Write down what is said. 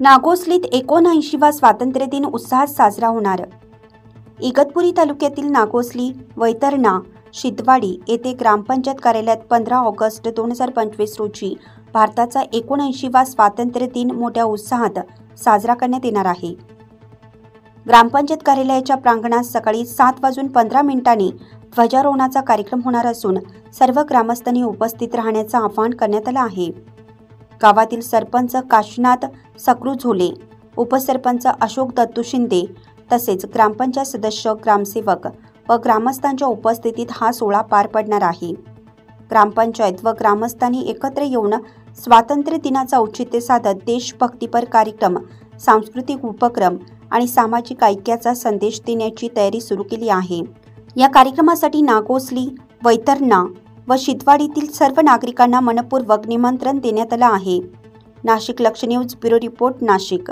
नागोसलीत 79वा स्वातंत्र्य दिन उत्साहात साजरा होणार। इगतपुरी तालुक्यातील नागोसली, वैतरणा, शितवाडी येथे ग्रामपंचायत कार्यालयात 15 ऑगस्ट 2025 रोजी भारताचा 79वा स्वातंत्र्य दिन मोठ्या उत्साहात साजरा करण्यात येणार आहे। ग्रामपंचायत कार्यालयाच्या प्रांगणात सकाळी 7:15 ध्वजारोहणाचा कार्यक्रम होणार असून सर्व ग्रामस्थांनी उपस्थित राहण्याचं आवाहन करण्यात आलं आहे। गावातील सरपंच काशीनाथ सक्रुझोले, उपसरपंच अशोक दत्तू शिंदे तसेच ग्रामपंचायत सदस्य, ग्रामसेवक व ग्रामस्थांच्या उपस्थितीत हा सोहळा पार पडणार आहे। ग्रामपंचायत व ग्रामस्थांनी एकत्र येऊन स्वातंत्र्य दिनाचा औचित्य साधत देशभक्तीपर कार्यक्रम, सांस्कृतिक उपक्रम आणि सामाजिक ऐक्याचा संदेश देण्याची तयारी सुरू केली आहे। या कार्यक्रमासाठी नागोसली, वैतरणा व शितवाडीतील सर्व नागरिकांना मनपूर्वक निमंत्रण देण्यात आलं आहे। नाशिक लक्ष न्यूज ब्युरो रिपोर्ट, नाशिक।